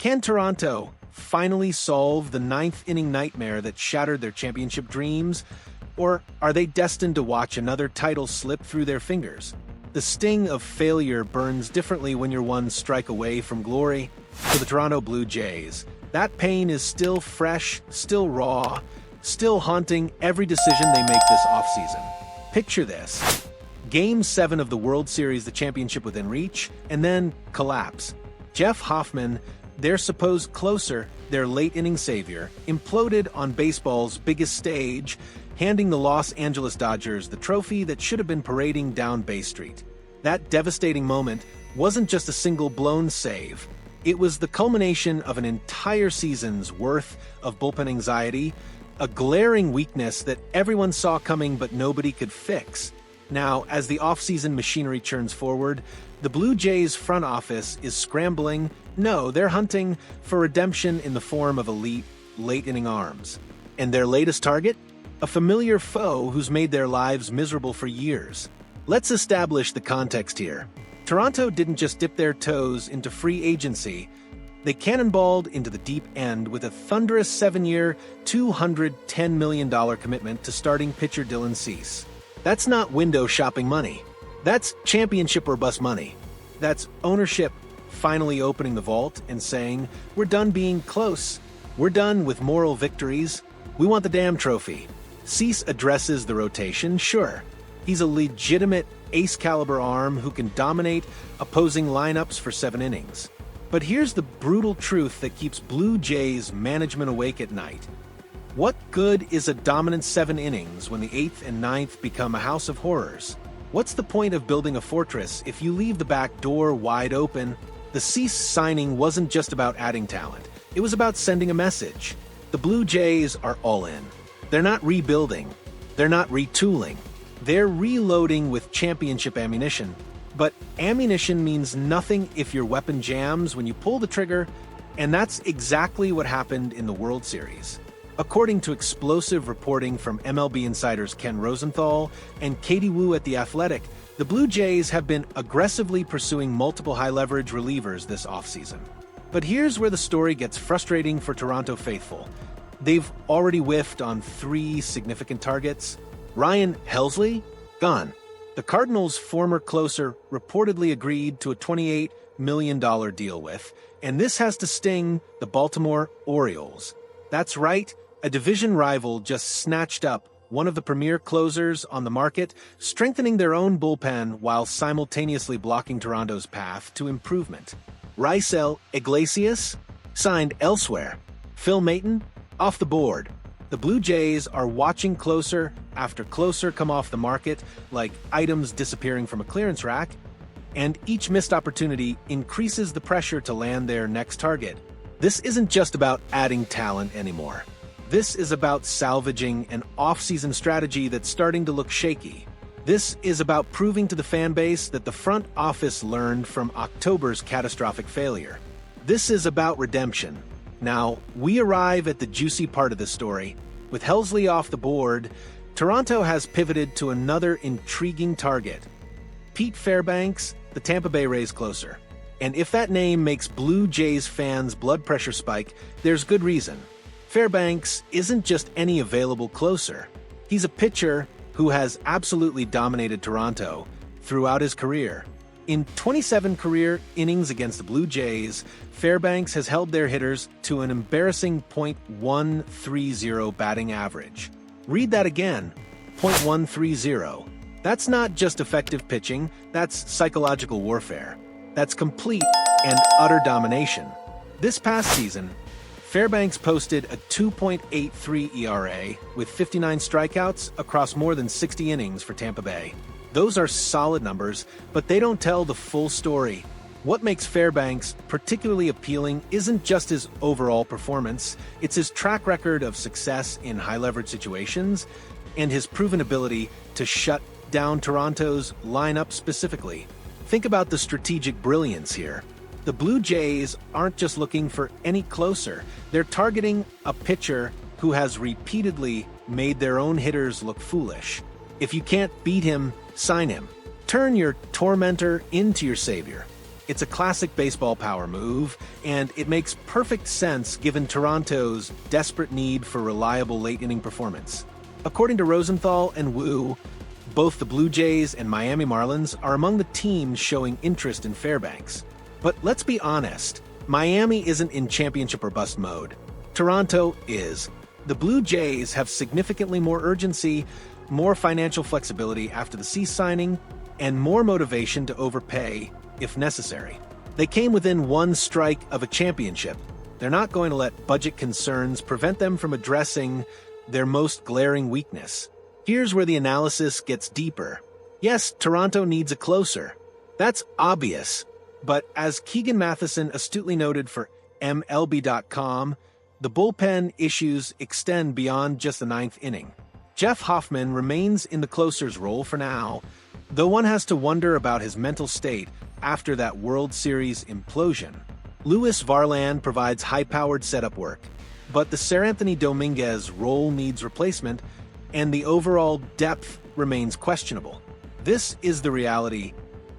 Can Toronto finally solve the ninth-inning nightmare that shattered their championship dreams? Or are they destined to watch another title slip through their fingers? The sting of failure burns differently when you're one strike away from glory. For the Toronto Blue Jays, that pain is still fresh, still raw, still haunting every decision they make this offseason. Picture this. Game 7 of the World Series, the championship within reach, and then collapse. Jeff Hoffman, their supposed closer, their late-inning savior, imploded on baseball's biggest stage, handing the Los Angeles Dodgers the trophy that should have been parading down Bay Street. That devastating moment wasn't just a single blown save. It was the culmination of an entire season's worth of bullpen anxiety, a glaring weakness that everyone saw coming but nobody could fix. Now, as the offseason machinery churns forward, the Blue Jays front office is scrambling. No, they're hunting for redemption in the form of elite, late-inning arms. And their latest target? A familiar foe who's made their lives miserable for years. Let's establish the context here. Toronto didn't just dip their toes into free agency. They cannonballed into the deep end with a thunderous 7-year, $210 million commitment to starting pitcher Dylan Cease. That's not window shopping money. That's championship or bust money. That's ownership finally opening the vault and saying, we're done being close. We're done with moral victories. We want the damn trophy. Cease addresses the rotation, sure. He's a legitimate ace-caliber arm who can dominate opposing lineups for 7 innings. But here's the brutal truth that keeps Blue Jays management awake at night. What good is a dominant 7 innings when the 8th and 9th become a house of horrors? What's the point of building a fortress if you leave the back door wide open? The Cease signing wasn't just about adding talent. It was about sending a message. The Blue Jays are all in. They're not rebuilding. They're not retooling. They're reloading with championship ammunition. But ammunition means nothing if your weapon jams when you pull the trigger, and that's exactly what happened in the World Series. According to explosive reporting from MLB insiders Ken Rosenthal and Katie Wu at The Athletic, the Blue Jays have been aggressively pursuing multiple high-leverage relievers this offseason. But here's where the story gets frustrating for Toronto faithful. They've already whiffed on 3 significant targets. Ryan Helsley? Gone. The Cardinals' former closer reportedly agreed to a $28 million deal with, and this has to sting the Baltimore Orioles. That's right, a division rival just snatched up one of the premier closers on the market, strengthening their own bullpen while simultaneously blocking Toronto's path to improvement. Raisel Iglesias? Signed elsewhere. Phil Maton? Off the board. The Blue Jays are watching closer after closer come off the market, like items disappearing from a clearance rack, and each missed opportunity increases the pressure to land their next target. This isn't just about adding talent anymore. This is about salvaging an off-season strategy that's starting to look shaky. This is about proving to the fan base that the front office learned from October's catastrophic failure. This is about redemption. Now, we arrive at the juicy part of the story. With Helsley off the board, Toronto has pivoted to another intriguing target. Pete Fairbanks, the Tampa Bay Rays closer. And if that name makes Blue Jays fans' blood pressure spike, there's good reason. Fairbanks isn't just any available closer. He's a pitcher who has absolutely dominated Toronto throughout his career. In 27 career innings against the Blue Jays, Fairbanks has held their hitters to an embarrassing .130 batting average. Read that again, .130. That's not just effective pitching, that's psychological warfare. That's complete and utter domination. This past season, Fairbanks posted a 2.83 ERA with 59 strikeouts across more than 60 innings for Tampa Bay. Those are solid numbers, but they don't tell the full story. What makes Fairbanks particularly appealing isn't just his overall performance, it's his track record of success in high-leverage situations and his proven ability to shut down Toronto's lineup specifically. Think about the strategic brilliance here. The Blue Jays aren't just looking for any closer. They're targeting a pitcher who has repeatedly made their own hitters look foolish. If you can't beat him, sign him. Turn your tormentor into your savior. It's a classic baseball power move, and it makes perfect sense given Toronto's desperate need for reliable late-inning performance. According to Rosenthal and Wu, both the Blue Jays and Miami Marlins are among the teams showing interest in Fairbanks. But let's be honest, Miami isn't in championship or bust mode. Toronto is. The Blue Jays have significantly more urgency, more financial flexibility after the Cease signing, and more motivation to overpay if necessary. They came within one strike of a championship. They're not going to let budget concerns prevent them from addressing their most glaring weakness. Here's where the analysis gets deeper. Yes, Toronto needs a closer. That's obvious. But as Keegan Matheson astutely noted for MLB.com, the bullpen issues extend beyond just the ninth inning. Jeff Hoffman remains in the closer's role for now, though one has to wonder about his mental state after that World Series implosion. Luis Varland provides high-powered setup work, but the Seranthony Dominguez role needs replacement, and the overall depth remains questionable. This is the reality.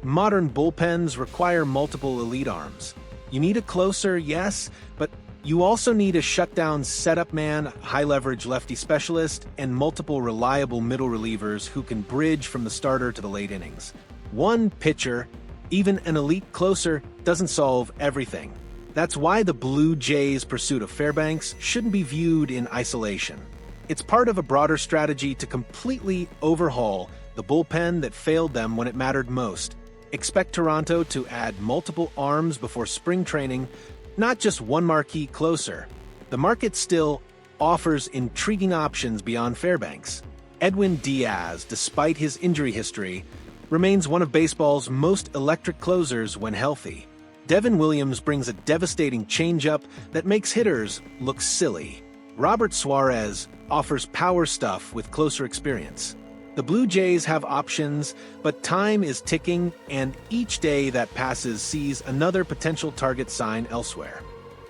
Modern bullpens require multiple elite arms. You need a closer, yes, but you also need a shutdown setup man, high-leverage lefty specialist, and multiple reliable middle relievers who can bridge from the starter to the late innings. One pitcher, even an elite closer, doesn't solve everything. That's why the Blue Jays' pursuit of Fairbanks shouldn't be viewed in isolation. It's part of a broader strategy to completely overhaul the bullpen that failed them when it mattered most. Expect Toronto to add multiple arms before spring training, not just one marquee closer. The market still offers intriguing options beyond Fairbanks. Edwin Diaz, despite his injury history, remains one of baseball's most electric closers when healthy. Devin Williams brings a devastating changeup that makes hitters look silly. Robert Suarez offers power stuff with closer experience. The Blue Jays have options, but time is ticking, and each day that passes sees another potential target sign elsewhere.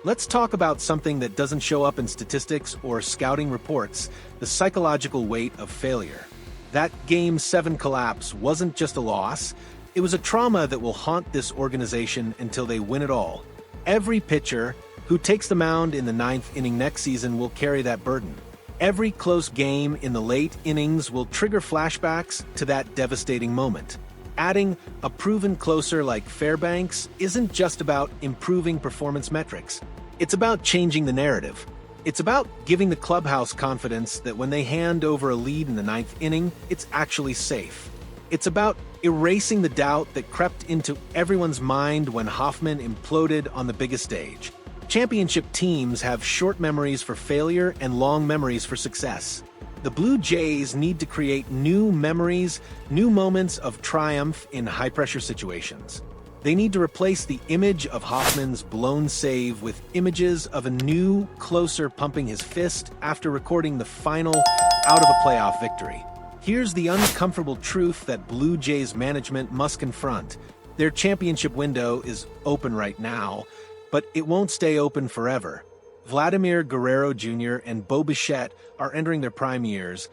Let's talk about something that doesn't show up in statistics or scouting reports: the psychological weight of failure. That Game 7 collapse wasn't just a loss, it was a trauma that will haunt this organization until they win it all. Every pitcher who takes the mound in the ninth inning next season will carry that burden. Every close game in the late innings will trigger flashbacks to that devastating moment. Adding a proven closer like Fairbanks isn't just about improving performance metrics. It's about changing the narrative. It's about giving the clubhouse confidence that when they hand over a lead in the ninth inning, it's actually safe. It's about erasing the doubt that crept into everyone's mind when Hoffman imploded on the biggest stage. Championship teams have short memories for failure and long memories for success. The Blue Jays need to create new memories, new moments of triumph in high-pressure situations. They need to replace the image of Hoffman's blown save with images of a new closer pumping his fist after recording the final out-of-a-playoff victory. Here's the uncomfortable truth that Blue Jays management must confront. Their championship window is open right now, but it won't stay open forever. Vladimir Guerrero Jr. and Bo Bichette are entering their prime years,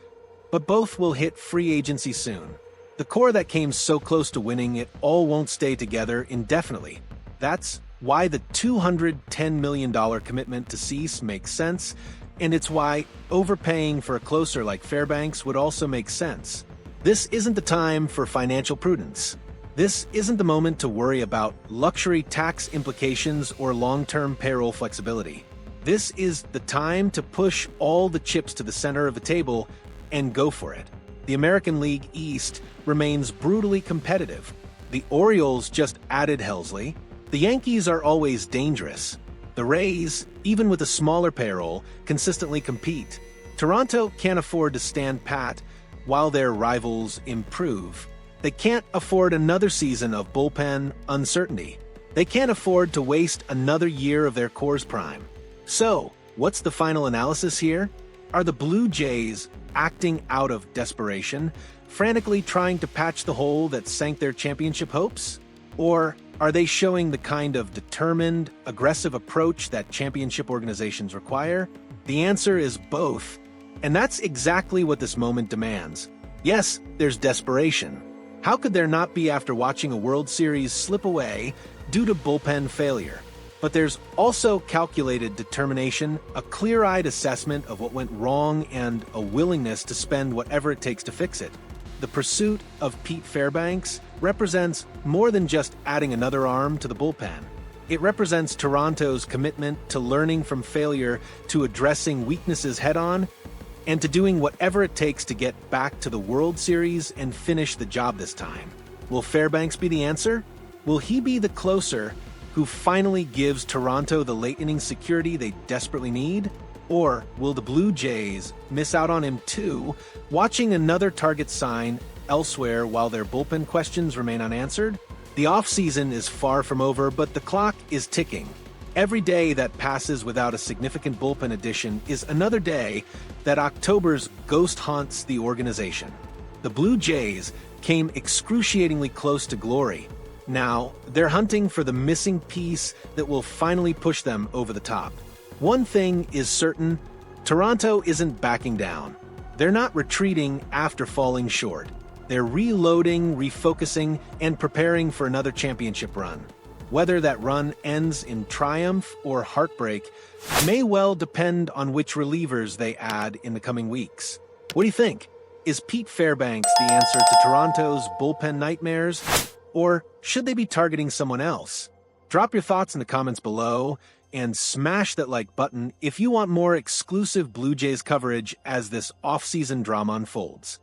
but both will hit free agency soon. The core that came so close to winning it all won't stay together indefinitely. That's why the $210 million commitment to Cease makes sense, and it's why overpaying for a closer like Fairbanks would also make sense. This isn't the time for financial prudence. This isn't the moment to worry about luxury tax implications or long-term payroll flexibility. This is the time to push all the chips to the center of the table and go for it. The American League East remains brutally competitive. The Orioles just added Helsley. The Yankees are always dangerous. The Rays, even with a smaller payroll, consistently compete. Toronto can't afford to stand pat while their rivals improve. They can't afford another season of bullpen uncertainty. They can't afford to waste another year of their core's prime. So, what's the final analysis here? Are the Blue Jays acting out of desperation, frantically trying to patch the hole that sank their championship hopes? Or are they showing the kind of determined, aggressive approach that championship organizations require? The answer is both, and that's exactly what this moment demands. Yes, there's desperation. How could there not be after watching a World Series slip away due to bullpen failure. But there's also calculated determination, a clear-eyed assessment of what went wrong, and a willingness to spend whatever it takes to fix it. The pursuit of Pete Fairbanks represents more than just adding another arm to the bullpen. It represents Toronto's commitment to learning from failure, to addressing weaknesses head-on, and to doing whatever it takes to get back to the World Series and finish the job this time. Will Fairbanks be the answer? Will he be the closer who finally gives Toronto the late-inning security they desperately need? Or will the Blue Jays miss out on him too, watching another target sign elsewhere while their bullpen questions remain unanswered? The offseason is far from over, but the clock is ticking. Every day that passes without a significant bullpen addition is another day that October's ghost haunts the organization. The Blue Jays came excruciatingly close to glory. Now, they're hunting for the missing piece that will finally push them over the top. One thing is certain, Toronto isn't backing down. They're not retreating after falling short. They're reloading, refocusing, and preparing for another championship run. Whether that run ends in triumph or heartbreak may well depend on which relievers they add in the coming weeks. What do you think? Is Pete Fairbanks the answer to Toronto's bullpen nightmares? Or should they be targeting someone else? Drop your thoughts in the comments below and smash that like button if you want more exclusive Blue Jays coverage as this off-season drama unfolds.